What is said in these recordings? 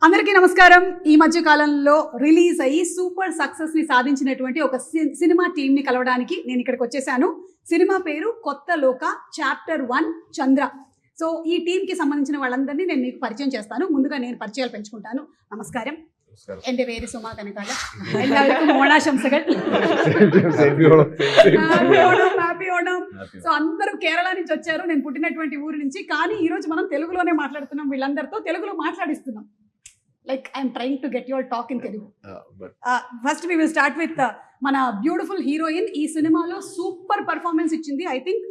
అందరికీ నమస్కారం. ఈ మధ్య కాలంలో రిలీజ్ అయ్యి సూపర్ సక్సెస్ ని సాధించినటువంటి ఒక సినిమా టీమ్ ని కలవడానికి నేను ఇక్కడికి వచ్చేసాను. సినిమా పేరు KothaLokah చాప్టర్ 1 చంద్ర. సో ఈ టీమ్ కి సంబంధించిన వాళ్ళందరినీ నేను మీకు పరిచయం చేస్తాను. ముందుగా నేను పరిచయాలు పెంచుకుంటాను. నమస్కారం. എന്റെ പേര് സുമാ കനകാല. എല്ലാവർക്കും ഓണാശംസകൾ. హ్యాపీ ఓణం. సో అందరూ కేరళ నుంచి వచ్చారు, నేను పుట్టినటువంటి ఊరు నుంచి. కానీ ఈ రోజు మనం తెలుగులోనే మాట్లాడుతున్నాం, వీళ్ళందరితో తెలుగులో మాట్లాడిస్తున్నాం. Like I'm trying to get your talk in Telugu. First we will start with మన బ్యూటిఫుల్ హీరోయిన్. ఈ సినిమాలో సూపర్ పర్ఫార్మెన్స్ ఇచ్చింది. ఐ థింక్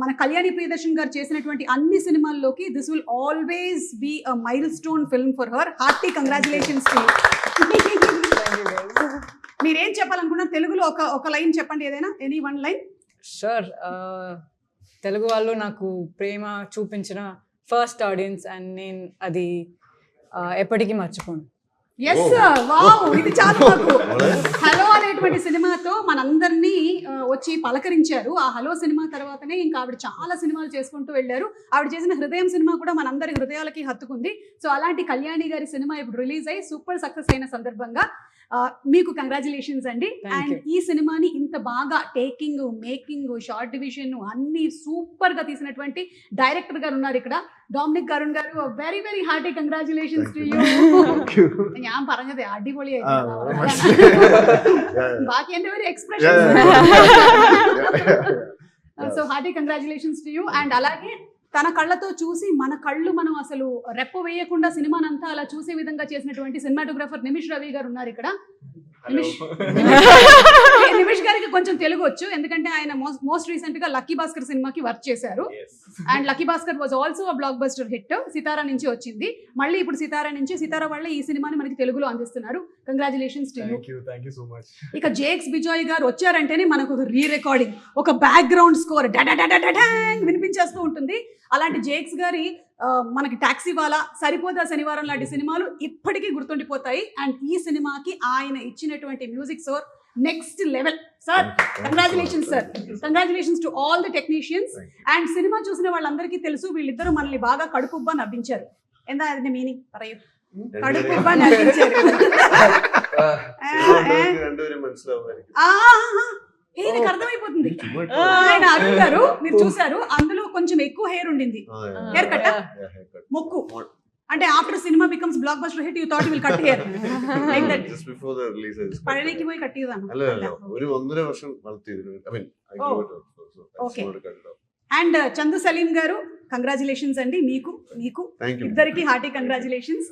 మన కళ్యాణి ప్రియదర్శన్ గారు చేసినటువంటి అన్ని సినిమాల్లోకి this will always be a milestone film for her. Hearty congratulations. మీరేం చెప్పాలనుకున్నారు తెలుగులో? ఒక లైన్ చెప్పండి, ఏదైనా any one line. Sure. Telugu వాళ్ళు నాకు ప్రేమ చూపించిన ఫస్ట్ ఆడియన్స్ అండ్ నేను అది ఎప్పటికీ మర్చిపోను. ఎస్, వావ్, ఇది చాలు నాకు. హలో అనేటువంటి సినిమాతో మనందరినీ వచ్చి పలకరించారు. ఆ హలో సినిమా తర్వాతనే ఇంకా ఆవిడ చాలా సినిమాలు చేసుకుంటూ వెళ్ళారు. ఆవిడ చేసిన హృదయం సినిమా కూడా మనందరి హృదయాలకి హత్తుకుంది. సో అలాంటి కళ్యాణి గారి సినిమా ఇప్పుడు రిలీజ్ అయ్యి సూపర్ సక్సెస్ అయిన సందర్భంగా మీకు కంగ్రాచులేషన్స్ అండి. అండ్ ఈ సినిమాని ఇంత బాగా టేకింగ్, మేకింగ్, షార్ట్ డివిజన్ అన్ని సూపర్ గా తీసినటువంటి డైరెక్టర్ గారు ఉన్నారు ఇక్కడ, ഡോമിനിക് അരുൺ గారు. Very very hearty congratulations to you. ഞാൻ പറഞ്ഞത് അടിപൊളിയായിരുന്നു. ബാക്കി എന്റെ ഒരു expression. So hearty congratulations to you. And అలాగే తన కళ్ళతో చూసి మన కళ్ళు మనం అసలు రెప్ప వేయకుండా సినిమానంతా అలా చూసే విధంగా చేసినటువంటి సినిమాటోగ్రాఫర్ నిమిష్ రవి గారు ఉన్నారు ఇక్కడ. నిమిష్ గారికి కొంచెం తెలుగు వచ్చు, ఎందుకంటే ఆయన మోస్ట్ రీసెంట్ గా లక్కీ భాస్కర్ సినిమాకి వర్క్ చేశారు. And Lucky Bhaskar was also a blockbuster hit. Sithara నుంచి వచ్చింది, మళ్ళీ ఇప్పుడు సితారా నుంచి, సితారా వాళ్ళే ఈ సినిమాని మనకి తెలుగులో అందిస్తున్నారు. Congratulations to you. ఇక జేక్స్ బిజాయ్ గారు వచ్చారంటేనే మనకు ఒక రీ రికార్డింగ్, ఒక బ్యాక్గ్రౌండ్ స్కోర్ వినిపించేస్తూ ఉంటుంది. అలాంటి జేక్స్ గారి మనకి టాక్సీ వాలా, సరిపోదా శనివారం లాంటి సినిమాలు ఇప్పటికీ గుర్తుండిపోతాయి. అండ్ ఈ సినిమాకి ఆయన ఇచ్చినటువంటి music score next level. Sir congratulations sir. Congratulations to all the technicians. And cinema చూసిన వాళ్ళందరికీ తెలుసు, వీళ్ళిద్దరూ మనల్ని బాగా కడుపుబ్బా నవ్వించారు. എന്താ അതിന്റെ మీనింగ్ പറയൂ? కడుపుబ్బా నవ్వించారు. ఈయనకి అర్థమైపోతుంది. ఆయన అరుణ్ గారు మీరు చూసారు, అందులో కొంచెం ఎక్కువ హెయిర్ ఉండింది. హెయిర్ కట్, మొక్కు. అంటే after cinema becomes blockbuster hit, you thought will cut hair like that. Just before the release പഴനിക്ക് പോയി കട്ട് ചെയ്തതാണ്. അല്ല, ഒരു 1.5 വർഷം വളർത്തിയിരുന്നു. I mean okay. And Chandu Salim garu congratulations అండి. మీకు ఇద్దరికి హార్టీ కంగ్రాచులేషన్స్.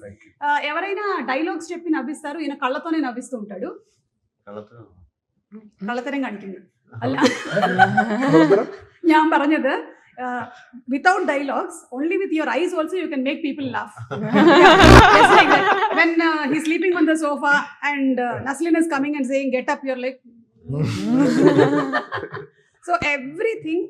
ఎవరైనా డైలాగ్స్ చెప్పి నవ్విస్తారు, ఈయన కళ్ళతోనే నవ్విస్తూ ఉంటాడు. കള്ളത്തരം കാണിക്കുന്നു അല്ല, ഞാൻ പറഞ്ഞത് without dialogues, only with your eyes also you can make people laugh. When he's sleeping on the sofa and Naslen is coming and saying get up, you're like so everything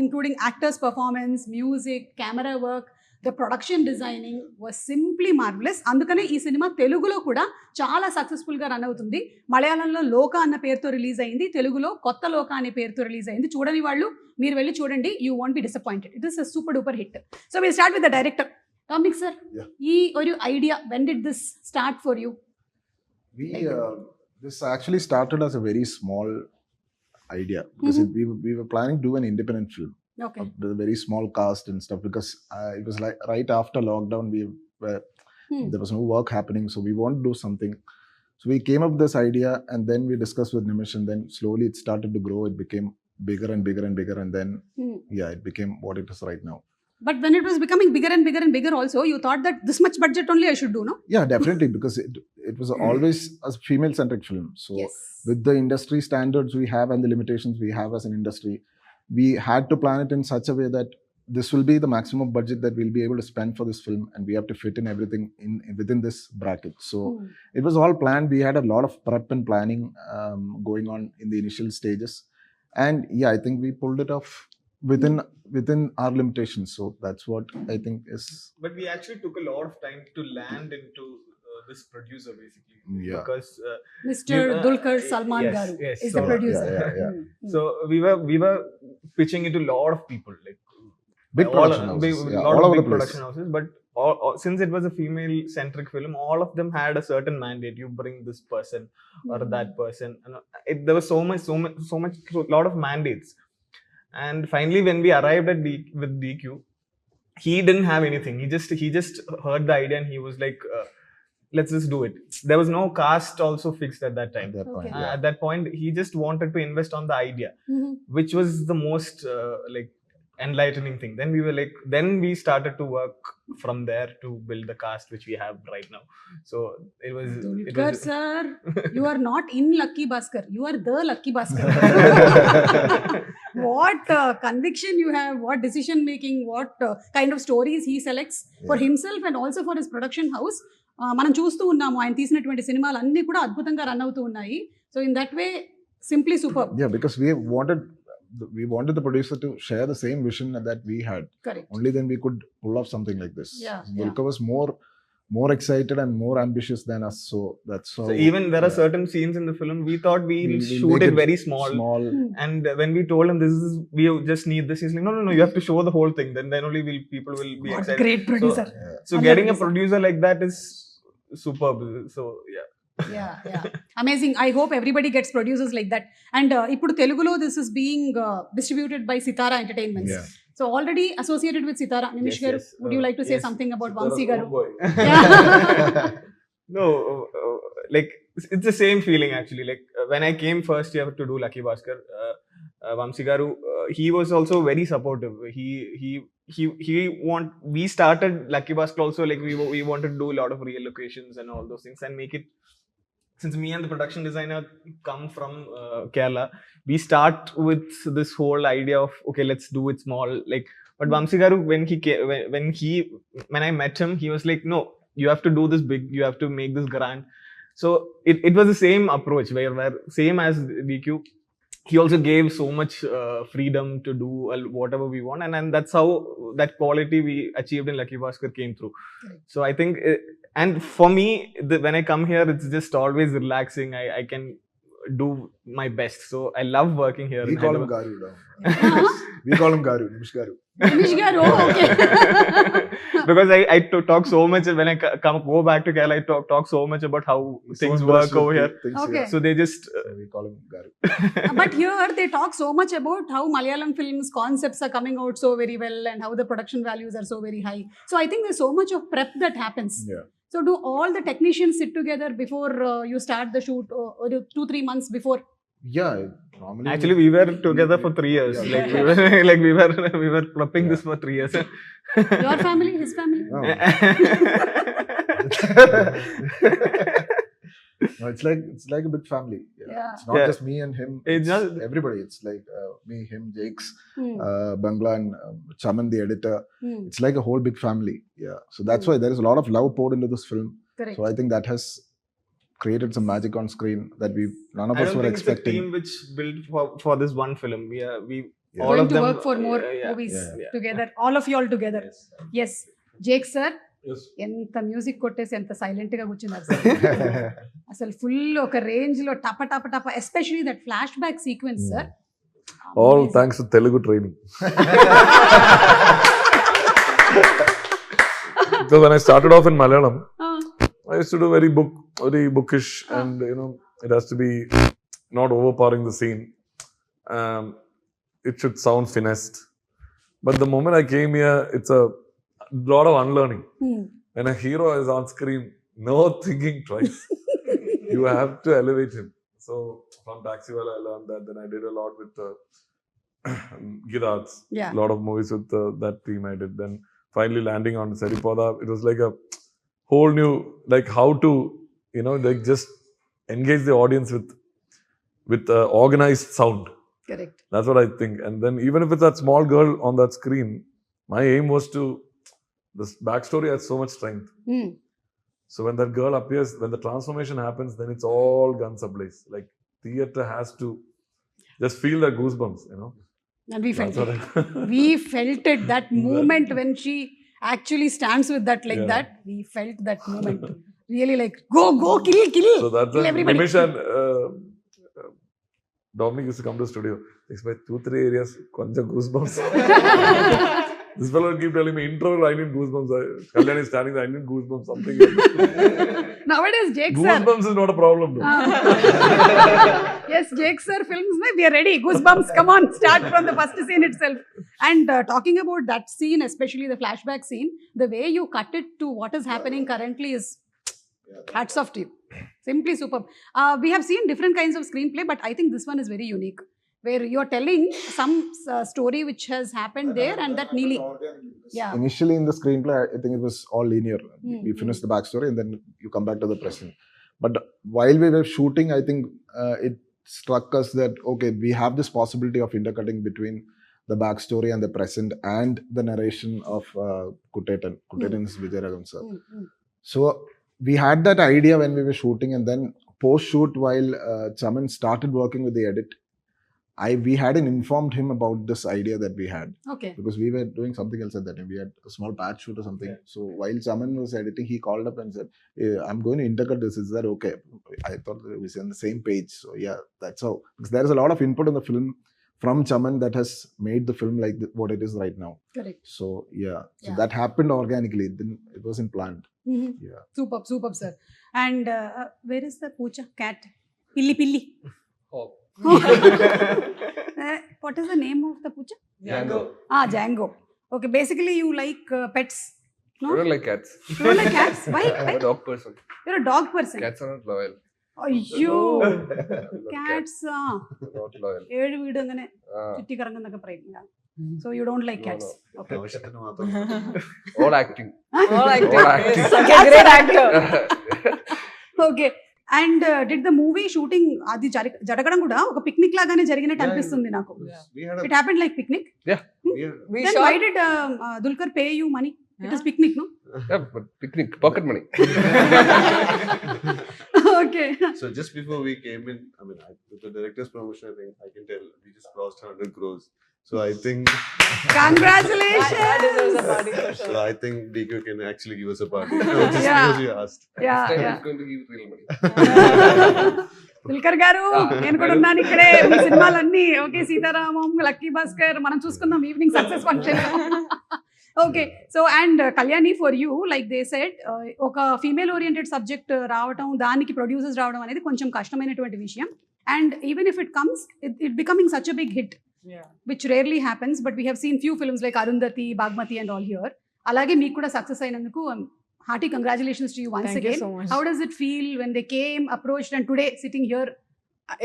including actors performance, music, camera work, the production designing was simply marvelous. అందుకనే ఈ cinema తెలుగులో కూడా చాలా successful గా run అవుతుంది. మలయాళంలో లోకా అన్న పేరుతో రిలీజ్ అయింది, తెలుగులో KothaLokah అనే పేరుతో రిలీజ్ అయింది. చూడని వాళ్ళు మీరు వెళ్ళి చూడండి, you won't be disappointed. It is a super duper hit. So will start with the director. Dominic sir, ఈ ഒരു idea, when did this start for you? This actually started as a very small idea because we were planning to do an independent film. Okay. With a very small cast and stuff, because it was like right after lockdown there was no work happening, so we wanted to do something. So we came up with this idea and then we discussed with Nimish, and then slowly it started to grow. It became bigger and bigger and bigger, and then it became what it is right now. But when it was becoming bigger and bigger and bigger also, you thought that this much budget only I should do, no? Yeah, definitely, because it was always a female centric film. So yes, with the industry standards we have and the limitations we have as an industry, we had to plan it in such a way that this will be the maximum budget that we'll be able to spend for this film, and we have to fit in everything within this bracket. So it was all planned. We had a lot of prep and planning going on in the initial stages, and I think we pulled it off within our limitations. So that's what I think is. But we actually took a lot of time to land into this producer basically. Yeah. Because Mr. Dulquer Salmaan garu is the producer. Yeah. So we were pitching into a lot of people, like big production houses, all over big the place. production houses, but since it was a female-centric film, all of them had a certain mandate. You bring this person or that person. And there was so much, lot of mandates. And finally, when we arrived at with DQ, he didn't have anything. He just heard the idea and he was like, let's just do it. There was no cast also fixed at that time. At that point, Okay. At that point, he just wanted to invest on the idea, which was the most like enlightening thing. Then we started to work from there to build the cast which we have right now. So it was Dulquer sir, you are not in Lucky Bhaskar. You are the Lucky Bhaskar. What conviction you have, what decision making, what kind of stories he selects for himself and also for his production house. మనం చూస్తూ ఉన్నాము ఆయన తీసినటువంటి సినిమాలు అన్ని కూడా అద్భుతంగా run అవుతూ ఉన్నాయి. So in that way simply super. Yeah, because we wanted the producer to share the same vision that we had. Correct. Only then we could pull off something like this. Yeah, Dulquer was more excited and more ambitious than us. So that's how. So even there are certain scenes in the film we thought we'll shoot make it very small. And when we told him we just need this, he's like, no, you have to show the whole thing. Then only people will be What excited. great producer. So getting a producer like that is superb. So yeah. Yeah. Amazing. I hope everybody gets producers like that. And ఇప్పుడు తెలుగులో this is being distributed by Sitara Entertainments. Yeah. So already associated with Sitara. Nimish garu, Yes. would you like to say Yes. something about Vamsi garu? No, like it's the same feeling actually. Like when I came first year to do Lucky Bhaskar, Vamsi garu, he was also very supportive. We started Lucky Bhaskar also, like we wanted to do a lot of real locations and all those things and make it. Since me and the production designer come from Kerala, we start with this whole idea of okay, let's do it small. Like, but Vamsi garu, when I met him, he was like, no, you have to do this big. You have to make this grand. So it was the same approach where same as DQ. He also gave so much freedom to do whatever we want, and that's how that quality we achieved in Lucky Bhaskar came through. Correct. So I think, and for me, when I come here, it's just always relaxing. I can do my best. So I love working here. We in call him Hyderabad. Garu now. We call him Garu, Nimish Garu. Nimish garu, okay. Because I talk so much when I go back to Kerala. I talk so much about how things work over here. Okay. So they just We call him Garu. But here they talk so much about how Malayalam films concepts are coming out so very well and how the production values are so very high. So I think there's so much of prep that happens. Yeah. So do all the technicians sit together before you start the shoot, or 2-3 months before? Yeah, normally. actually we were together for 3 years. Yeah. Like we were prepping this for 3 years. Your family, his family? No. No, it's like a big family. Yeah. It's not Yeah. just me and him. It's It's just- everybody. It's like me, him, Jakes, Hmm. Bangla, and Chaman, the editor. Hmm. It's like a whole big family. Yeah. So that's why there is a lot of love poured into this film. Correct. So I think that has created some magic on screen that none of I us don't were think it's a expecting. team which built for this one film. We Yeah. all Going of to them work for more yeah. movies Yeah. together. All of you all together. Yes. Jake sir, Yes. ఎంత music కొట్టేసి ఎంత silent గా కూర్చున్నారు sir. అసలు full ఒక range లో టప టప టప, especially that flashback sequence sir. All thanks to Telugu training. Because when I started off in Malayalam, I used to do very bookish, and it has to be not overpowering the scene. It should sound finessed. But the moment I came here, it's a lot of unlearning. When a hero is on screen, no thinking twice. You have to elevate him. So from Taxiwala, I learned that. Then I did a lot with Girats. Yeah. A lot of movies with that team I did. Then finally landing on Seripoda, it was like a whole new, like how to, like just engage the audience with organized sound. Correct. That's what I think. And then even if it's that small girl on that screen, my aim was to, this backstory has so much strength. So when that girl appears, when the transformation happens, then it's all guns ablaze. Like theatre has to just feel the goosebumps, And we felt That's it. what We felt it. That moment when she actually stands with that like Yeah. that, we felt that moment. Really like, go, kill. So that's Kill when everybody. Nimish and Dominic used to come to the studio. Expect 2-3 areas, konja goosebumps. This fellow will keep telling me, intro, I need goosebumps. Kalyani is standing there, I need goosebumps, something. Nowadays, Jake sir. Goosebumps is not a problem. Though. Yes, Jake sir films mein we are ready. Goosebumps, come on, start from the first scene itself. And talking about that scene, especially the flashback scene, the way you cut it to what is happening currently is hats off to you. Simply superb. We have seen different kinds of screenplay, but I think this one is very unique, where you are telling some story which has happened there and that nearly. Yeah. Initially in the screenplay, I think it was all linear. We finished the backstory and then you come back to the present. But while we were shooting, I think it struck us that, okay, we have this possibility of intercutting between the backstory and the present and the narration of Kutetan. Kutetan is Vijayaraghavan sir. So we had that idea when we were shooting, and then post-shoot, while Chaman started working with the edit, we hadn't informed him about this idea that we had. Okay. Because we were doing something else at that time. We had a small patch shoot or something. So while Chaman was editing, he called up and said, I'm going to intercut this. Is that okay? I thought that we were on the same page. So yeah, that's how. Because there is a lot of input in the film from Chaman that has made the film like what it is right now. Correct. So yeah. So that happened organically. It wasn't planned. Yeah. Superb, sir. And where is the poocha cat? Pilli. Oh. What is the name of the poocha? Django. Django. Okay, basically you like pets. No? I don't like cats. You don't like cats? Why? I'm a dog person. You're a dog person. Cats are not loyal. Ayyyo. Cats. Not loyal. ഏഴ് വീട് അങ്ങനെ Ah, ചുറ്റി കറങ്ങുന്നൊക്കെ പറയും. So you don't like No, cats. no. Okay. ആവശ്യത്തിന് മാത്രം. all acting. All acting. All acting. Yes, such a great actor. Okay. And did the movie shooting అది జరగడం కూడా ఒక పిక్నిక్ లాగానే జరిగినట్టు అనిపిస్తుంది నాకు. We had a It happened like picnic. we had- We Then shot. why did Dulquer pay you money? It is picnic, no? Yeah, but picnic, pocket money. Okay. So just before we came in, I mean, with the director's promotion, I think I can tell we just crossed 100 crores. So I think, Congratulations. That deserves a party for so sure. I think DQ can actually give us a party. Just Yeah. because you asked. Yeah, This time yeah. he's going to give real money. Dulquer గారు నేను కూడా ఉన్నాను ఇక్కడే. మీ సినిమాలన్నీ okay, Sitaramam, lucky Bhaskar, మనం చూసుకుందాం evening success function. Okay, so and Kalyani, for you, like they said, ఒక female oriented subject రావటం, దానికి ప్రొడ్యూసర్స్ రావడం అనేది కొంచెం కష్టమైనటువంటి విషయం. And even if it comes, it becoming such a big hit, Yeah. which rarely happens, but we have seen few films like Arundhati, Bagmati and all here. Alage meeku kuda success ayinanduku hearty congratulations to you once Thank you again. so much. How does it feel when they came, approached, and today sitting here?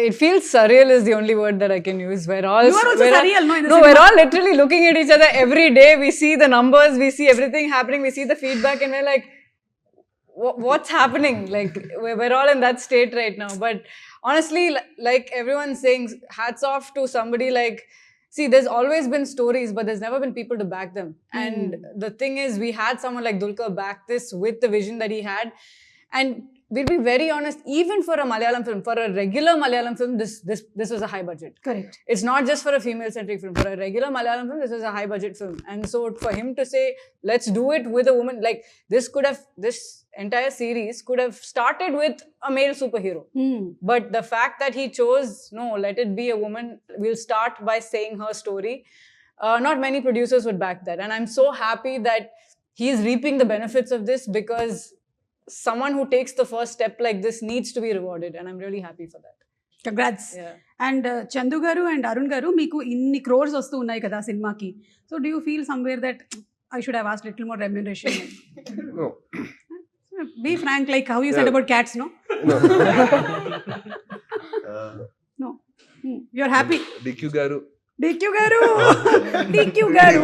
It feels surreal is the only word that I can use. You are also surreal, no? In the No, cinema. we're all literally looking at each other every day. We see the numbers, we see everything happening, we see the feedback, and we're like, what's happening? Like, we're all in that state right now. But honestly, like everyone's saying, hats off to somebody like, see, there's always been stories, but there's never been people to back them. And the thing is, we had someone like Dulquer back this with the vision that he had. And we'll be very honest, even for a Malayalam film, for a regular Malayalam film, this was a high budget. Correct. It's not just for a female-centric film. For a regular Malayalam film, this was a high-budget film. And so for him to say, let's do it with a woman, like this entire series could have started with a male superhero. But the fact that he chose, no, let it be a woman, we'll start by saying her story. Not many producers would back that. And I'm so happy that he's reaping the benefits of this, because someone who takes the first step like this needs to be rewarded. And I'm really happy for that. Congrats. Yeah. And Chandu garu and Arun garu, meeku inni crores vastu unnai kada సినిమాకి. So do you feel somewhere that I should have asked little more remuneration? No. Be frank, like how you said about cats, no? No. No. You're happy. DQ garu. DQ garu. DQ garu.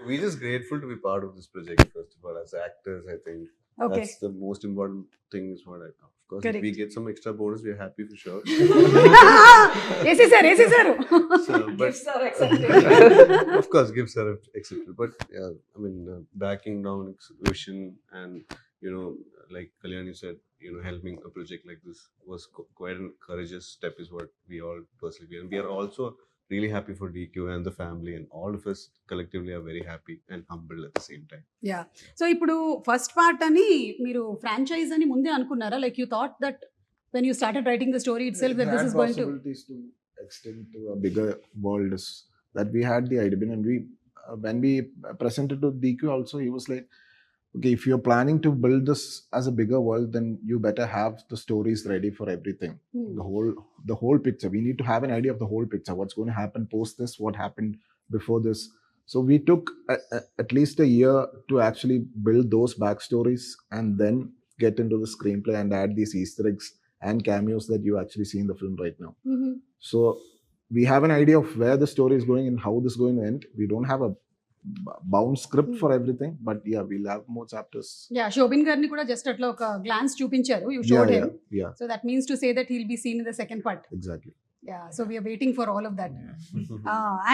We're just grateful to be part of this project, first of all, as actors, I think. Okay. That's the most important thing is what I know. Of course, Correct. if we get some extra bonus, we're happy for sure. AC sir. So, but Gifts are accepted. of course, gifts are accepted. But yeah, I mean, backing down vision and, you know, like Kalyani said, you know, helping a project like this was quite a courageous step, is what we all personally feel. And we are also really happy for DQ and the family, and all of us collectively are very happy and humbled at the same time. Yeah, so ఇప్పుడు first part అని మీరు franchise అని ముందే అనుకున్నారా? Like you thought that when you started writing the story it self that this is going to possibilities to extend to a bigger world is that we had the idea, and we when we presented to DQ also, he was like, okay, if you're planning to build this as a bigger world, then you better have the stories ready for everything. The whole picture. We need to have an idea of the whole picture. What's going to happen post this? What happened before this? So we took at least a year to actually build those backstories and then get into the screenplay and add these Easter eggs and cameos that you actually see in the film right now. So we have an idea of where the story is going and how this is going to end. We don't have a bound script for everything, but yeah, we'll have more chapters. Yeah, Shobin garni kuda just atla oka glance chupincharu. You showed him. Yeah. So that means to say that he'll be seen in the second part. Exactly. Yeah, so we are waiting for all of that.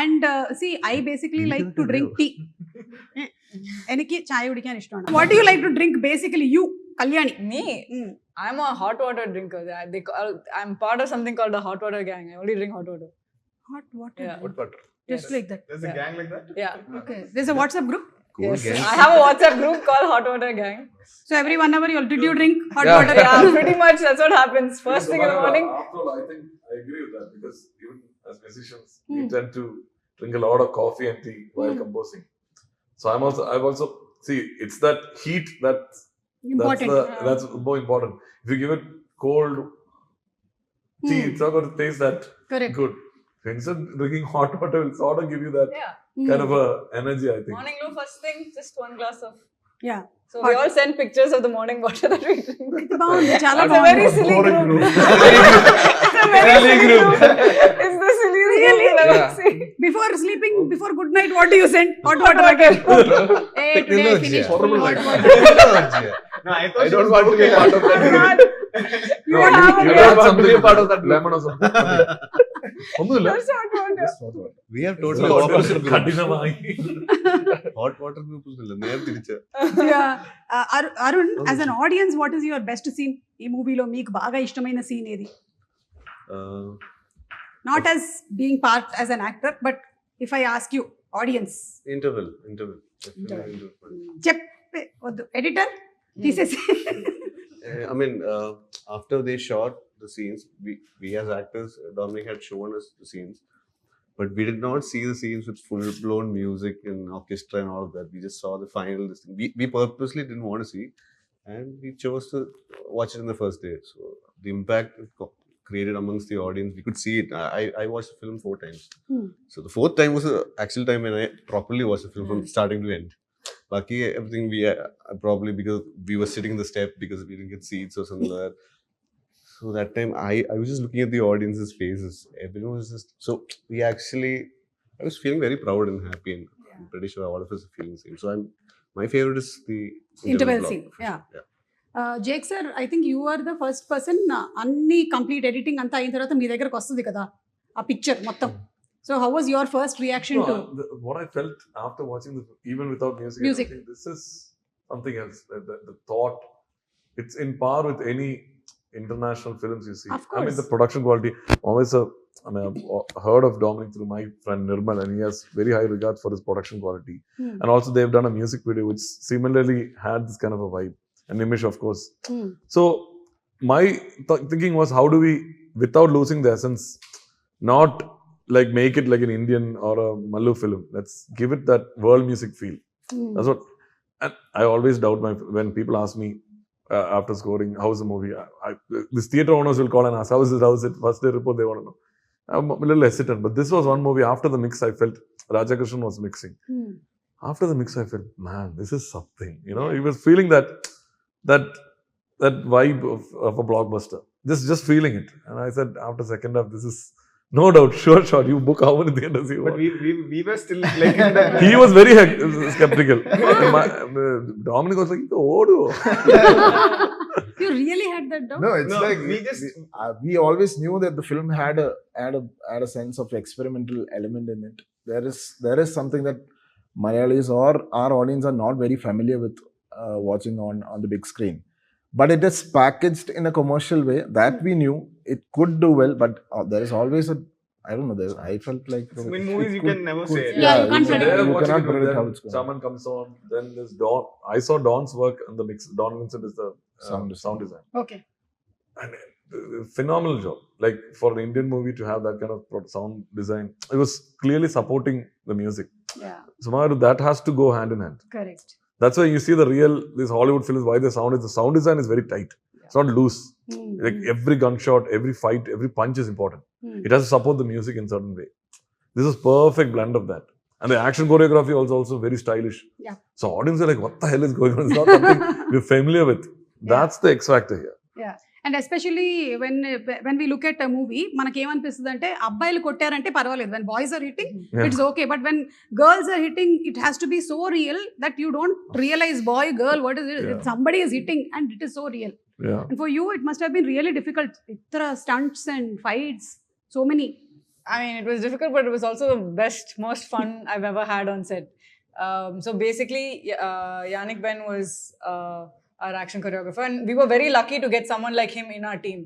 And see, I basically like to drink tea. Eniki chai udikkan ishtam. What do you like to drink basically? You, Kalyani. Me? I'm a hot water drinker. I'm part of something called the hot water gang. I only drink hot water. Hot water. Yeah. Hot water. Just like that. There's a gang like that? Yeah. Okay. There's a WhatsApp group. Yes. I have a WhatsApp group called Hot Water Gang. So every 1 hour did you drink hot Yeah. water? Yeah, pretty much that's what happens. First thing in the morning. After all, I think I agree with that because even as musicians, we tend to drink a lot of coffee and tea while composing. So I've also see it's that heat that's Important. that's more important. If you give it cold tea, it's not going to taste that Correct. good. Instead of drinking hot water, will sort of give you that Yeah. kind of a energy, I think. Morning low first thing, just 1 glass of. Yeah. So we all send pictures of the morning water that we drink. బాగుంది, చాలా It's a very బాగుంది. silly group. It's a very silly group. It's the silliest group you'll ever see. Before sleeping, before good night, what do you send? Hot water again. Hey, today I finished full hot water. No, I thought I don't want to be part of that group. You No, have you a don't want want to be a part of that group. lemon or something. ഒന്നുമില്ല. Just hot water. We have totally opposite group. കഠിനമായി. Hot water group is നേരെ തിരിച്ച. Yeah. Arun, as an audience, what is your best scene? ఈ మూవీలో మీకు బాగా ఇష్టమైన scene ఏది? Not as being part as an actor, but if I ask you, audience. Interval. చెప్పే వద్దు, ఎడిటర్ తీసేసి. I mean, after they shot the scenes, we as actors, Dominic had shown us the scenes, but we did not see the scenes with full-blown music and orchestra and all of that. We just saw the final. This thing. We purposely didn't want to see, and we chose to watch it in the first day. So the impact it created amongst the audience, we could see it. I watched the film 4 times. So the 4th time was the actual time when I properly watched the film from starting to end. Lucky everything we probably because we were sitting in the step because we didn't get seats or something like that. So that time I was just looking at the audience's faces. Everyone was just so I was feeling very proud and happy, and I'm pretty sure all of us are feeling the same. So my favorite is the Interval block, scene. for Yeah. sure. Jake sir, I think you are the first person అన్ని complete editing అంతా అయిన తర్వాత మీ దగ్గరకు వస్తుంది కదా ఆ picture మొత్తం. So how was your first reaction to What I felt after watching the even without music, Music. I think this is something else. The thought, it's in par with any international films you see. Of I mean, course. the production quality. Always I've heard of Dominic through my friend Nirmal, and he has very high regards for his production quality. And also they've done a music video which similarly had this kind of a vibe. And Nimish, of course. So my thinking was, how do we, without losing the essence, not like make it like an Indian or a Mallu film. Let's give it that world music feel. That's what. And I always doubt when people ask me after scoring, how's the movie? This theatre owners will call and ask, how's it? First day report, they want to know. I'm a little hesitant, but this was one movie. After the mix, I felt Rajakrishnan was mixing. After the mix, I felt, man, this is something. You know, he was feeling that vibe of a blockbuster. Just feeling it. And I said, after second half, this is. No doubt, sure. You book how many theaters you But want. we were still like in the He was very skeptical. Dominic was like, "Oh, you really had that doubt? No, it's No, like we always knew that the film had a sense of experimental element in it. There is something that Malayalis or our audience are not very familiar with watching on the big screen. But it is packaged in a commercial way that we knew it could do well. But there is always I don't know. I felt like in movies you can never say it. Yeah, you can't predict. There, You watching cannot it, predict then how it's going. Salmaan comes on. Then there's Don. I saw Don's work in the mix. Don Vincent is the sound design. Okay. And phenomenal job. Like for an Indian movie to have that kind of sound design, it was clearly supporting the music. Yeah, Somehow that has to go hand in hand. correct. That's why you see these Hollywood films, why the sound design is very tight. It's not loose. Like every gunshot, every fight, every punch is important. It has to support the music in certain way. This is perfect blend of that. And the action choreography also very stylish. Yeah. So audience are like, what the hell is going on? It's not something we're familiar with. That's the X factor here. Yeah. And especially when we look at a movie, మనకి ఏమనిపిస్తుంది అంటే అబ్బాయిలు కొట్టారంటే పర్వాలేదు, when boys are hitting it's okay, but when girls are hitting it has to be so real that you don't realize boy girl what is it, somebody is hitting and it is so real. Yeah. And for you it must have been really difficult, itra stunts and fights, so many. I mean, it was difficult, but it was also the best, most fun I've ever had on set. So basically, Yannick Ben was our action choreographer, and we were very lucky to get someone like him in our team.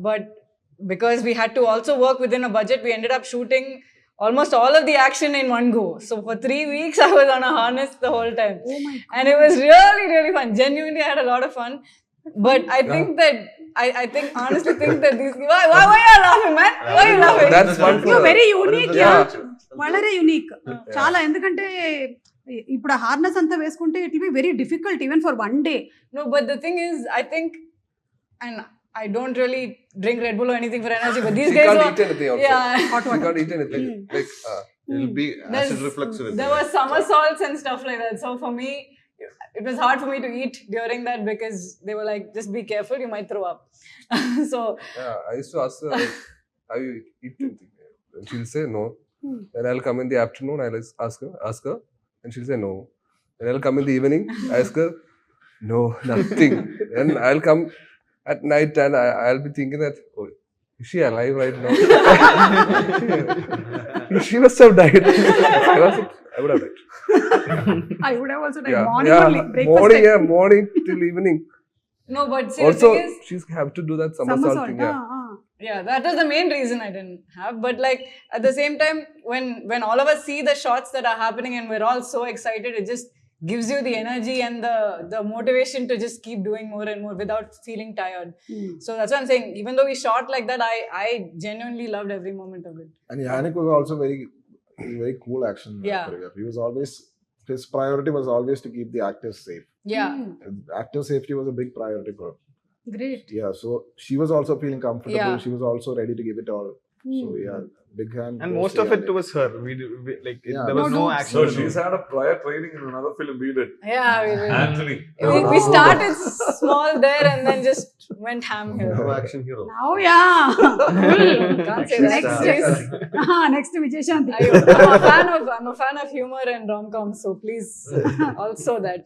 But because we had to also work within a budget, we ended up shooting almost all of the action in one go. So for 3 weeks, I was on a harness the whole time. Oh my God. And it was really, really fun. Genuinely, I had a lot of fun. But I think that, I think, honestly think that these, why are you laughing, man? Why are you laughing? That's one for You're very unique. Yeah. വളരെ unique చాలా, ఎందుకంటే ఇప్పుడు harness అంతా వేసుకుంటే it will be very difficult even for one day. No, but the thing is, I think, and I don't really drink Red Bull or anything for energy, but these She guys can't were, eat anything also. yeah, She can't eat anything. Like, It'll be There's- acid reflux with there were somersaults and stuff like that. So for me, it was hard for me to eat during that because they were like, just be careful, you might throw up. So yeah, I used to ask her, like, have you eaten anything? And she'll say no. Then I'll come in the afternoon, I'll ask her, and she'll say no. Then I'll come in the evening, ask her, no, nothing. Then I'll come at night and I'll be thinking that, oh, is she alive right now? She must have died. I would have died. I would have also done Yeah, morning only, breakfast morning, time. morning till evening. no, but see, Also, the thing is, she's have to do that somersault Somersault, thing. Yeah. yeah, that was the main reason I didn't have. But like at the same time, when all of us see the shots that are happening and we're all so excited, it just gives you the energy and the motivation to just keep doing more and more without feeling tired. So that's what I'm saying. Even though we shot like that, I genuinely loved every moment of it. And Yannick was also very cool action Yeah. choreographer. He was always, his priority was always to keep the actors safe. Yeah. Actor safety was a big priority for him. Great. Yeah, so she was also feeling comfortable. Yeah. She was also ready to give it all. So yeah, big hand. And goes most to of it Yannick. was her. Yeah. There was No no doubt. action. So she's had a prior training in another film we did. Yeah, Anthony. we started small there and then just went ham here. No action hero. Now, yeah. Can't say that. Next Vijay I'm a fan of humor and rom-coms, so please also that.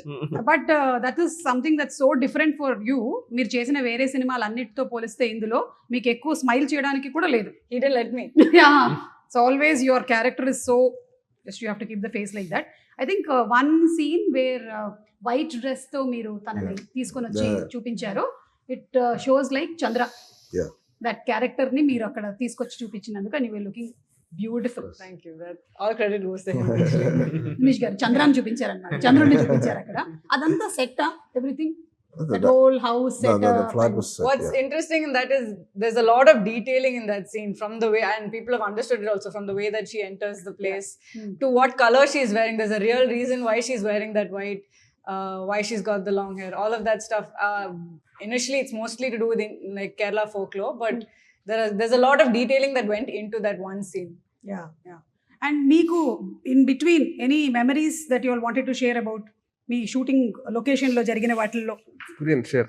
But that is something that so different for you. మీరు చేసిన వేరే సినిమాలు అన్నిటితో పోలిస్తే ఇందులో మీకు ఎక్కువ smile చేయడానికి కూడా లేదు. He didn't let me. So always your character is so just you have to keep the face like that. I think one scene where white dress తో మీరు తనని తీసుకొని వచ్చి చూపించారు. It shows like Chandra. Yeah. That character ని మీరు అక్కడ తీసుకొచ్చి చూపించినందుకు and you were looking beautiful. Thank you. That all credit goes to him. Manish garu చంద్రాన్ని చూపించారన్నమాట, చంద్రుడిని చూపించారు అక్కడ. అదంతా set everything, that whole house set. The flag was set. What's interesting in that is there's a lot of detailing in that scene, from the way, and people have understood it also, from the way that she enters the place to what color she's wearing. There's a real reason why she's wearing that white, why she's got the long hair, all of that stuff. Initially it's mostly to do with like Kerala folklore, but there's a lot of detailing that went into that one scene. Yeah. And మీకు in between any memories that you all wanted to share about me shooting location లో జరిగిన వాటిల్లో? Brilliant, share.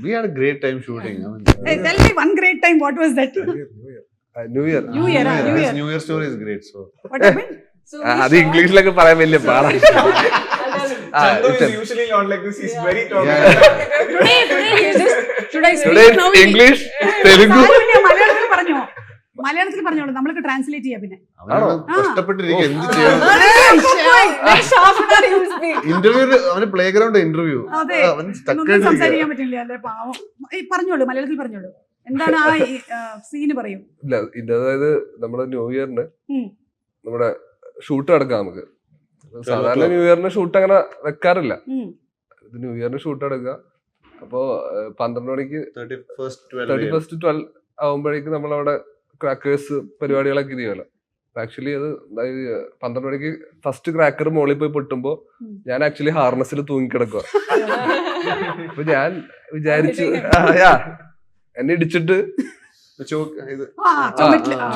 We had a great time shooting. I mean, Hey, tell me one great time. What was that? New Year. New Year. his New Year story is great. So What happened? So അത് ഇംഗ്ലീഷിലൊക്കെ പറയാൻ വലിയ പാടാണ്. Chandu is usually not like this. He's very talkative. Today should I speak Today now? English, Telugu. മലയാളത്തിൽ പറഞ്ഞോ? മലയാളത്തിൽ പറഞ്ഞോളൂ, നമ്മൾക്ക് translate ചെയ്യാം. പിന്നെ കഷ്ടപ്പെട്ടിരിക്കും എന്ത് ചെയ്യണം. next half an hour you will speak. Interview അവന് പ്ലേ ഗ്രൗണ്ട് ഇന്റർവ്യൂ അതെ, അവൻ ഒന്നും സംസാരിക്കാൻ പറ്റില്ല അല്ലേ, പാവം. പറഞ്ഞോളൂ, മലയാളത്തിൽ പറഞ്ഞോളൂ. എന്താണ് ആ സീന് പറയൂ. ഇല്ല, അതായത് നമ്മുടെ ന്യൂ ഇയറിന് നമ്മുടെ ഷൂട്ട് നടക്കാം. നമുക്ക് സാധാരണ ന്യൂ ഇയറിന് ഷൂട്ട് അങ്ങനെ വെക്കാറില്ല. ഇത് ന്യൂ ഇയറിന് ഷൂട്ട് നടക്കുക. അപ്പോ 12 മണിക്ക് 31st 12 ആവുമ്പോഴേക്ക് നമ്മളവിടെ ക്രാക്കേഴ്സ് പരിപാടികളൊക്കെ ചെയ്യുമല്ലോ. ആക്ച്വലി അത് 12 മണിക്ക് ഫസ്റ്റ് ക്രാക്കർ മുകളിൽ പോയി പൊട്ടുമ്പോ ഞാൻ ആക്ച്വലി ഹാർനസിൽ തൂങ്ങിക്കിടക്കുക. അപ്പൊ ഞാൻ വിചാരിച്ചു എന്നെ ഇടിച്ചിട്ട്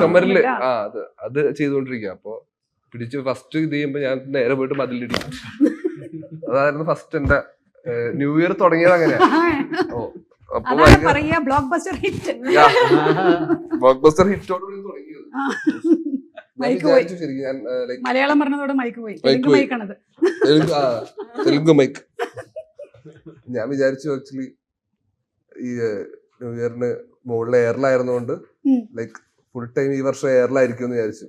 ചുമരില് അത് ചെയ്തുകൊണ്ടിരിക്കുക. അപ്പൊ പിടിച്ച് ഫസ്റ്റ് ഇത് ചെയ്യുമ്പോ ഞാൻ നേരെ പോയിട്ട് മതിലിടിക്കും. അതായിരുന്നു ഫസ്റ്റ് എന്റെ ന്യൂ ഇയർ തുടങ്ങിയത് അങ്ങനെയാ. ബ്ലോക്ക് ബസ്റ്റർ ഹിറ്റ് ഹിറ്റോടുകൂടി തുടങ്ങിയത്. മലയാളം പറഞ്ഞതോടെ മൈക്ക് പോയി. മൈക്കാണത്, തെലുങ്ക് മൈക്ക്. ഞാൻ വിചാരിച്ചു ആക്ച്വലി ഈ ന്യൂ ഇയറിന് മുകളിൽ എയറിലായിരുന്നോണ്ട് ലൈക്ക് ഫുൾ ടൈം ഈ വർഷം എയറിലായിരിക്കും എന്ന് വിചാരിച്ചു.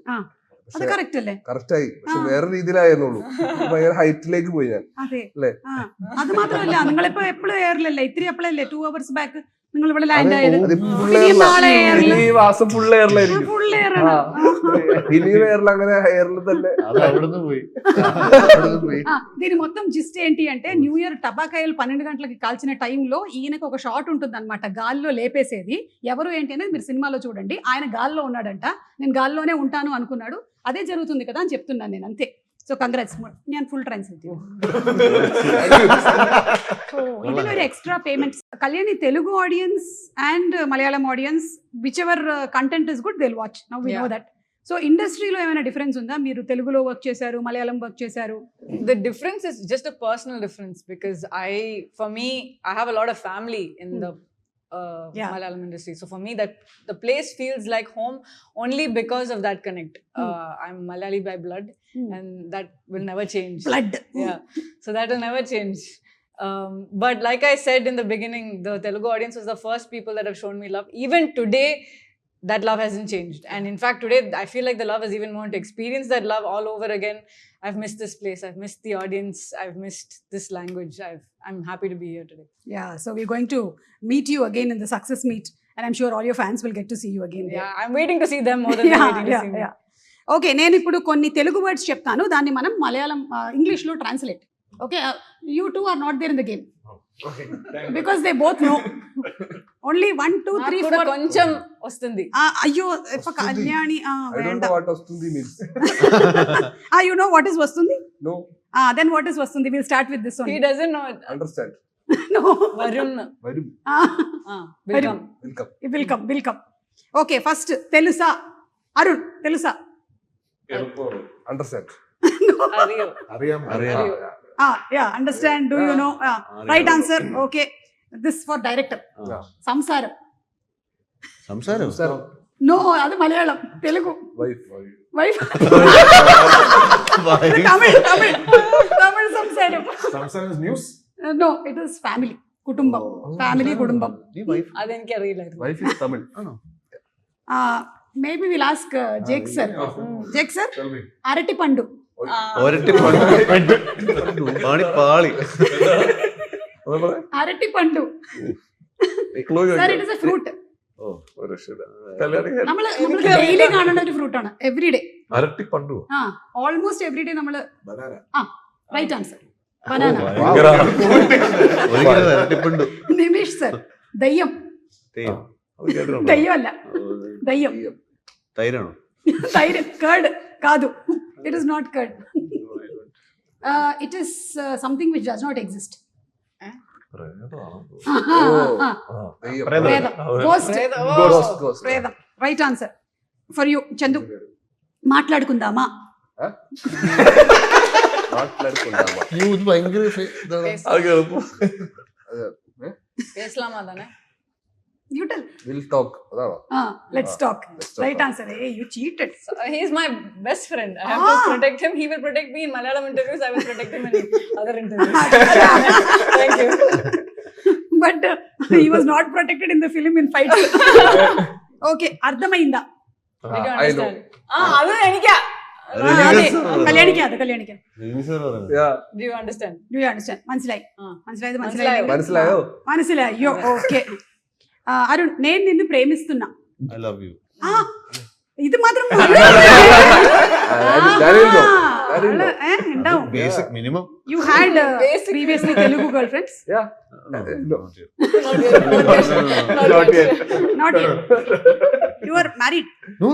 കറക്റ്റ് ആയി. പക്ഷെ വേറെ രീതിയിലായിരുന്നുള്ളൂ. ഭയങ്കര ഹൈറ്റിലേക്ക് പോയി ഞാൻ. അല്ലേ? അത് മാത്രമല്ല, നിങ്ങളിപ്പോ എപ്പോഴും എയറിലല്ലേ, ഇത്തിരി എപ്പോഴല്ലേ 2 hours ബാക്ക് നിങ്ങൾ ഇവിടെ ലാൻഡ് ആയത്. ഈ മാസം ഫുൾ എയറിലായിരിക്കും. ഇനി എയറിൽ അങ്ങനെ എയറിൽ തന്നെ దీని మొత్తం జిస్ట్ ఏంటి అంటే న్యూ ఇయర్ టపాకాయలు 12 గంటలకి కాల్చిన టైంలో ఈయనకు ఒక షాట్ ఉంటుంది అనమాట, గాల్లో లేపేసేది. ఎవరు ఏంటి అనేది మీరు సినిమాలో చూడండి. ఆయన గాల్లో ఉన్నాడంట, నేను గాల్లోనే ఉంటాను అనుకున్నాడు. అదే జరుగుతుంది కదా అని చెప్తున్నాను నేను, అంతే. సో కంగ్రాట్స్, నేను ఫుల్ ట్రాన్స్లేట్. సో ഇതിനൊരു extra payment. Kalyani Telugu audiences and Malayalam audiences whichever content is good they will watch. Now we know that. So ఇండస్ట్రీలో ఏమైనా డిఫరెన్స్ ఉందా? మీరు తెలుగులో వర్క్ చేశారు, మలయాళం వర్క్ చేశారు. The difference is just a personal difference because for me I have a lot of family in the Malayalam industry. So for me that the place feels like home only because of that connect. I'm Malayali by blood and that will never change. Blood. Yeah. So that will never change. But like I said in the beginning, the Telugu audience was the first people that have shown me love. Even today that love hasn't changed, and in fact today I feel like the love is even more to experience that love all over again. I've missed this place, I've missed the audience, I've missed this language. I'm happy to be here today. Yeah, so we're going to meet you again in the success meet, and I'm sure all your fans will get to see you again there. Yeah, I'm waiting to see them more than they're waiting to see me. Okay, నేను ఇప్పుడు కొన్ని Telugu words చెప్తాను, దాన్ని మనం మలయాళం ఇంగ్లీష్లో translate. Okay, you two are not there in the game because they both know only 1 2 3 4 కొంచెం వస్తుంది. అయ్యో కళ్యాణి వేంట వాట్ వస్తుంది means you know what is వస్తుంది? No. Then what is వస్తుంది? We'll start with this one. He doesn't know it. Understand. No. Varun. Welcome. Okay, first తెలుసా? అరుణ్ తెలుసా? Understand. അറിയാം. Yeah, understand. Do you know? Right answer. Okay, this for director. సంసారం. No, అది Malayalam. Telugu wife. Tamil సంసారం is news. No, it is family, కుటుంబం. Family, కుటుంబం. అది എനിക്ക് അറിയില്ല. Wife is Tamil. Maybe we'll ask Jake sir. Jake sir, అరటి పండు. అరటి పండు. Sir, it is a fruit. നമ്മൾ ഡെയിലി കാണുന്ന ഒരു ഫ്രൂട്ട് ആണ്, എവറി ഡേ. അരട്ടി പണ്ടു. ഓൾമോസ്റ്റ് എവറി ഡേ നമ്മള്. Right answer banana. Nimish sir ദയ്യം. దయ్యం అല്ല, దయ్యం. తైరాను. తైరు. కర్డ్ కాదు, it is not curd. It is something which does not exist. Ghost. Right answer for you, Chandu. మాట్లాడుకుందామా? పేస్లామా దానే? You tell. We'll talk. Let's talk. Right answer. Hey, you cheated. He's my best friend. I have to protect him. He will protect me in Malayalam interviews. I will protect him in other interviews. Thank you. But he was not protected in the film in fights. Okay, అర్థమైందా? Did you understand? అది എനിക്കാ. కళ్యాణికి. Yeah. Do you understand? മനസ്സിലായോ? Okay. Arun, నేను నిన్ను ప్రేమిస్తున్నా. I love you. ఇది మాత్రం Basic minimum. You had previously Telugu girlfriends? Yeah. No, No. not yet. Not yet. Not yet. You are married? No.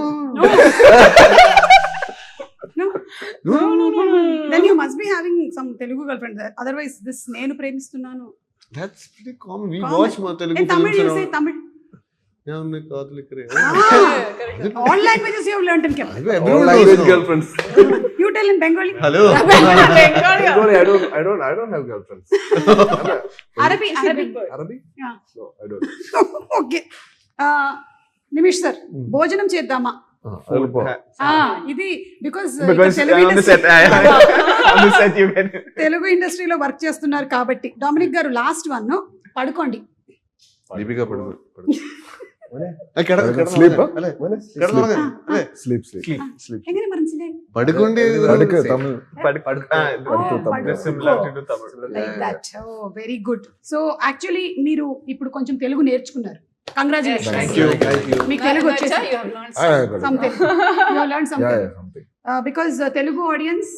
No. Then you must be having some Telugu girlfriend there. Otherwise, this Nenu Premistunanu. That's pretty common. We Common. watch more Telugu In Tamil, films you around. say Tamil. Yeah, I'm like KothaLokah. All languages you have learned in Kerala. All Everyone language knows now. girlfriends. You tell in Bengali. Hello. Bengali, I don't have girlfriends. Arabic. Arabic? Yeah. No, I don't. Okay. Nimish sir, భోజనం చేద్దామా? ఇది because on the set, on the set you can. Telugu ఇండస్ట్రీలో work చేస్తున్నారు కాబట్టి Dominic గారు last one పడుకోండి. Deepika padu. Sleep. എങ്ങനെ മനസ്സിലായി? Padukonde Tamil. Similar to Tamil. Like that. Oh, very good. So actually మీరు ఇప్పుడు కొంచెం తెలుగు నేర్చుకున్నారు. Congratulations. Thank you. మీకు తెలుగు వచ్చేసి You have learned something. You have learned something. Yeah, something. Because Telugu audience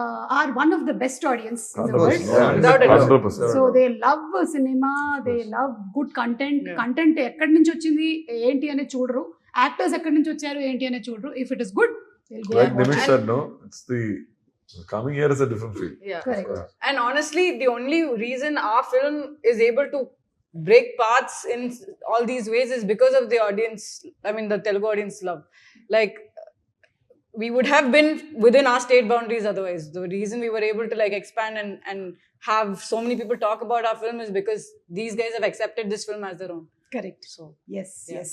are one of the best audience in the 100%. world. Without a doubt. 100%. So they love cinema, they love good content. Yeah. Content ఎక్కడి నుంచి వచ్చింది ఏంటి అనేది చూడరు. Actors ఎక్కడి నుంచి వచ్చారు ఏంటి అనేది చూడరు. If it is good, they'll go Like and watch Nimish it. said, no, it's the coming here is a different field. Yeah. Correct. And honestly, the only reason our film is able to break paths in all these ways is because of the audience. I mean, the Telugu audience love. Like, we would have been within our state boundaries otherwise. The reason we were able to like expand and have so many people talk about our film is because these guys have accepted this film as their own. Correct. So, Yes. Yeah.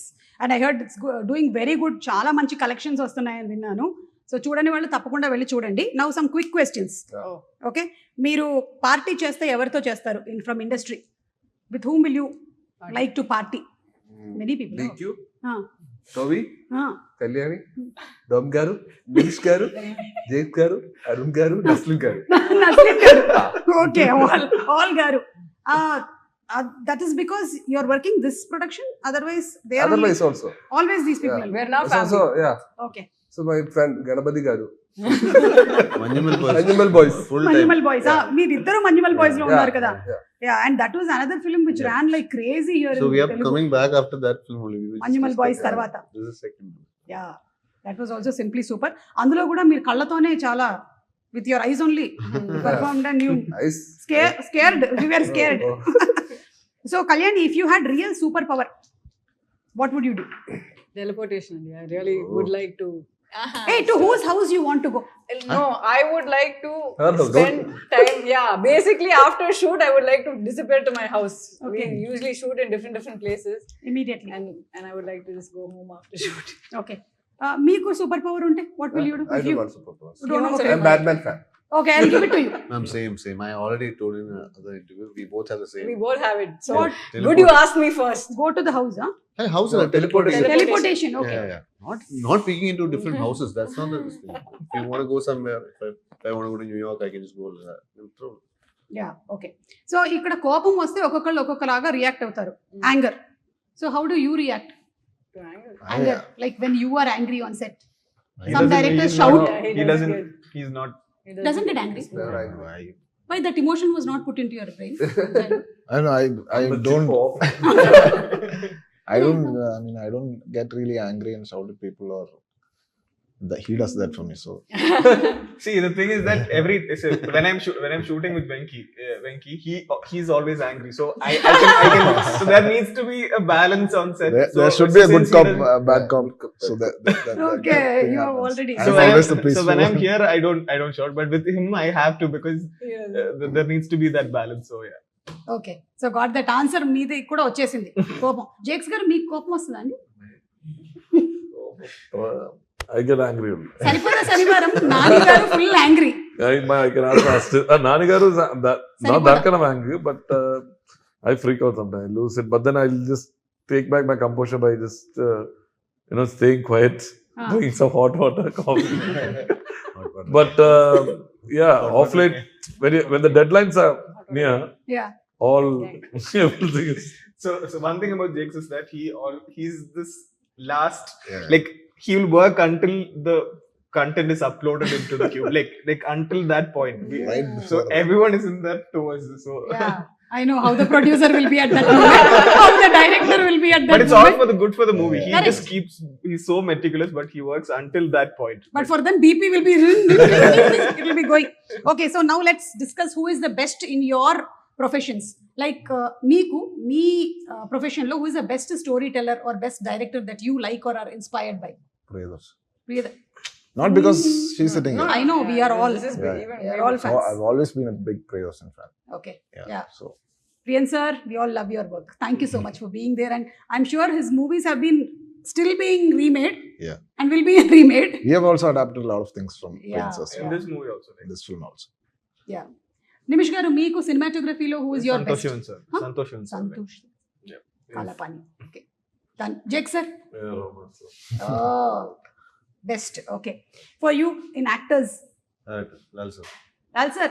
And I heard it's doing very good. చాలా మంచి collections వస్తున్నాయని విన్నాను. So చూడని వాళ్ళు తప్పకుండా వెళ్ళి చూడండి. Now some quick questions. oh, okay, మీరు పార్టీ చేస్తే ఎవరితో చేస్తారు from industry? With whom will you like to party? Many people. DQ, Toby, Kalyani, Dom garu, Dinesh garu, Jake garu, Arun garu, Naslen garu. Naslen garu. Okay, all garu. That is because you are working this production. Otherwise, they are Otherwise also. always these people. Yeah. we're now That's family. also, yeah. Okay. So my friend Ganapati garu. Manjumal boys. Full time. Manjumal boys. మీరిద్దరు Manjummel boys లో ఉన్నారు కదా. Yeah. Yeah, and that was another film which ran like crazy here So in we are Telugu. coming back after that film only. We will Manjumal just boys discuss that. తర్వాత. This is second. Yeah, that was also simply super. అందులో కూడా మీరు కళ్ళతోనే చాలా with your eyes only performed and you Nice. scared. We were scared. Oh. So Kalyani, if you had real superpower, what would you do? Teleportation. I really would like to. Hey, to whose house you want to go? No, I would like to Her house, spend time. Yeah, basically after shoot, I would like to disappear to my house. Okay. We usually shoot in different places, Immediately. and I would like to just go home after shoot. Okay. మీకు super power ఉంటే what will you do? I If don't you want superpowers. you don't know, okay. I'm Batman fan. Okay, I'll give it to you. Ma'am, same. I already told in another interview. We both have the same. We both have it. So What? good you asked me first. Go to the house, huh? Hey, house No, or teleportation? Teleportation. Okay. Yeah. Not peeking into different houses. That's not the thing. If you want to go somewhere, if I want to go to New York, I can just go. Yeah, okay. So ఇక్కడ కోపం వస్తే ఒక్కొక్కళ్ళు ఒక్కొక్కలాగా react అవుతారు. Anger. So how do you react? To anger. Anger. Like when you are angry on set. He Some doesn't- directors he's shout. not- Yeah, He doesn't. get- He's not. he Doesn't get angry. Never angry. Why that emotion was not put into your brain? I know. I The don't. chip off. I don't. I don't get really angry and shout at people, or he does that for me. So See, the thing is that when I'm shooting with Venki, he's always angry. So I can. So there needs to be a balance on set. there should be a good since he cop, doesn't- bad cop. So that Okay, thing you have happens. already- I'm So when always the I'm, so peaceful when I'm one. here, I don't shout, but with him I have to because there needs to be that balance. So yeah. Okay, so got that answer మీది కూడా వచ్చేసింది కోపం. జేక్స్ గారు మీకు కోపం వస్తుందా అండి? I get angry only. సరిపోదా శనివారం నాని గారు full angry. I can also Nanigaru is not that kind of angry, but I freak out sometimes. I lose it, but then I'll just take back my composure by just staying quiet, drinking some hot water, coffee. But yeah, off late when the deadlines are near, Yeah. everything is. So one thing about Jakes is that he's this last Yeah. like he will work until the content is uploaded into the queue. Like until that point. Right So before. everyone is in that towards. So. Yeah, I know how the producer will be at that moment, how the director will be at that But it's all moment. for the good for the movie. He Correct. just he's so meticulous, but he works until that point. But for them, BP will be it will be going. Okay, so now let's discuss who is the best in your professions. Like Meeku, me profession lo, who is the best storyteller or best director that you like or are inspired by? Priyada. Not because she's sitting here. I know, we are all- This is Yeah. even We are way all before. fans. I've always been a big Priyadarshan fan. Okay, Yeah. yeah. So Priyan sir, we all love your work. Thank you so much for being there, and I'm sure his movies have been still being remade. Yeah. And will be remade. we have also adapted a lot of things from Yeah. Princess In this movie also. in this film also. Yeah. Nimish garu, meeku cinematography lo who is your Santosh best? Shivan sir. Huh? Santosh Shivan sir. Santosh. Yeah. Kalapani. Okay. Done. Jake sir. Yeah, romance. Oh, best. Okay. For you in actors, Lal sir. Lal sir.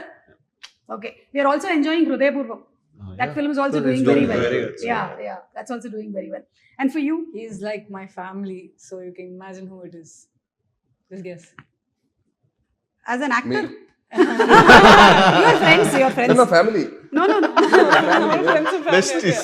Okay. We are also enjoying Hrudayapurvam. That film is also So doing it's very doing well. very good. Yeah, yeah. That's also doing very well. And for you, He's like my family, so you can imagine who it is. Just guess. as an actor, Me. your friends, your friends. No, family. No, no, no. All friends and family. Besties.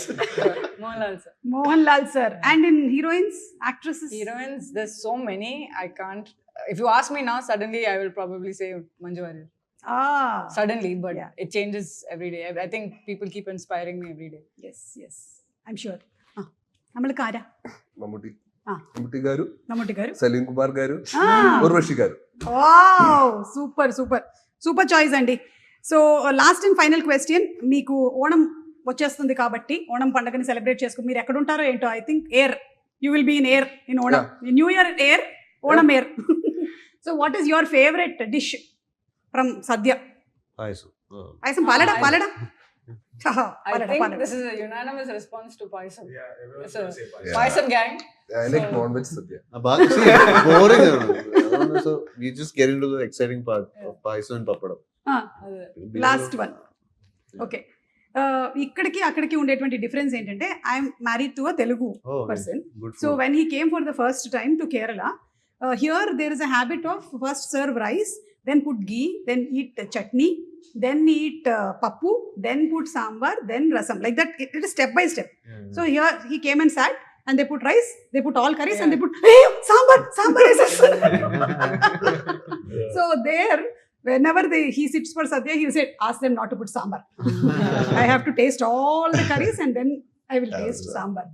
Mohanlal sir. Mohanlal sir. And in heroines, actresses. Heroines, there's so many. I can't. If you ask me now, suddenly I will probably say Manju Warrier. Ah. Suddenly, but Yeah. it changes every day. I think people keep inspiring me every day. Yes, yes. I'm sure. നമ്മൾ കാര Mamuti. Ah. Mamuti garu. Mammootty garu. Salim Kumar garu. Ah. Urvashi garu. Wow super super super choice అండి. So last and final question, మీకు ఓణం వచ్చేస్తుంది కాబట్టి ఓణం పండుగని celebrate చేసుకుని మీరు ఎక్కడ ఉంటారో ఏంటో, I think here, you will be in here in Onam, new year here, Onam here. So what is your favourite dish from sadya? Paisam. Payasam palada palada I think this is a unanimous response to Paisam. It's a Paisam gang. I like non-veg sadhya. Boring. So we just get into the exciting part of paisam and papadam. Last one. Okay, ఇక్కడికి అక్కడికి ఉండేటువంటి difference ఏంటంటే, I'm married to a Telugu person. Good So food. when he came for the first time to Kerala, here there is a habit of first serve rice, then put ghee, then eat chutney, then eat pappu, then put sambar, then rasam. Like that, it is step by step. So here he came and sat, and they put rice, they put all curries, and they put, hey, sambar is a So there, whenever he sits for sadhya, he will say, ask them not to put sambar. I have to taste all the curries, and then I will taste sambar.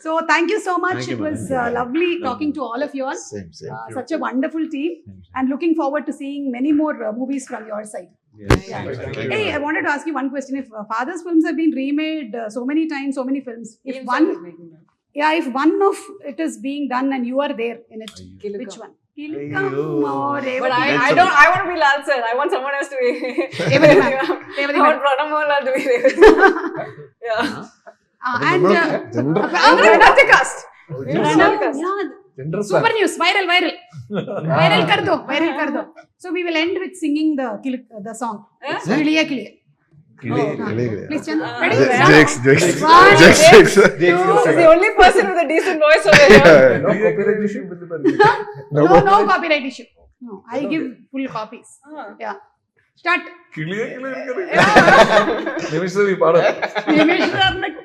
So thank you so much. Thank you, It was ma'am. lovely talking to all of you all. Same. Such a wonderful team, and looking forward to seeing many more movies from your side. Yes. Yeah. Thank you. Hey, I wanted to ask you one question. If Father's films have been remade so many times, so many films, if Ian one, Song is making that. if one of it is being done and you are there in it, Kilika. which one? Ayyo. But I want to be Lal sir. I want someone else to be. Revati ma'am. I Revati want ma'am. Pranam Mohanlal to be Revati. Yeah. And Gender- another cast. Another cast. Gender Super news, viral kar do. So we will end with singing the song. Kiliye Kiliye. Please, Chandu. Ready? Jakes. One, Jakes. He's the only person with a decent voice over here. No copyright issue with the No copyright issue. No, I give full copies. Yeah. Start. Nimisha, we part of. Nimesh sir, like,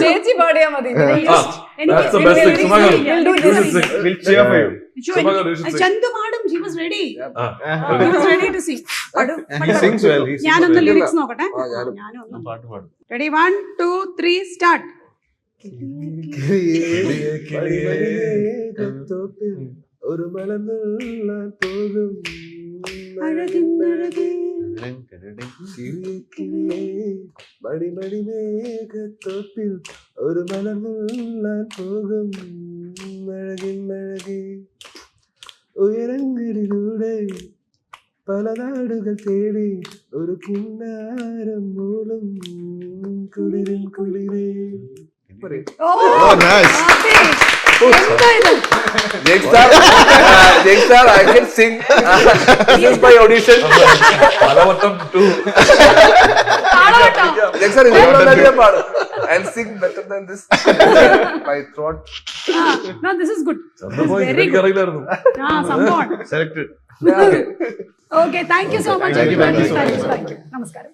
ചേച്ചി പാടിയാ മതി. That's the best thing. Sumagar, We'll do you should sing. We'll cheer for you. Sumagar, you should sing. Chandu madam, she was ready. Ah, He was ready to sing. He sings well. He sings ഞാനൊന്ന് well. Lyrics നോക്കട്ടെ. ഞാനും. ഞാനൊന്ന്. പാട്ട് പാടും. Ready, 1, 2, 3, start. ഒരു മലർന്നുള്ളാൻ പോകും അഴകിന്നഴകേ. മടി മേഘത്തോപ്പിൽ ഒരു മലർന്നുള്ളാൻ പോകും അഴകി ഉയരങ്ങളിലൂടെ പല നാടുകൾ തേടി ഒരു കിന്നാരം മൂലം കുളിരേ Oh, nice. എന്താ ഇത്? Next time I can sing. This is my audition. Palavatam 2. പാടട്ടോ? Next time I'll sing better than this. My throat No, this is good. ചന്ദ്രബോയ് Very good. എനിക്കറിയില്ലായിരുന്നു. Someone. Selected. Okay. Okay, thank you so much. Thank you, everybody. thank you so much. Thank you. Namaskaram.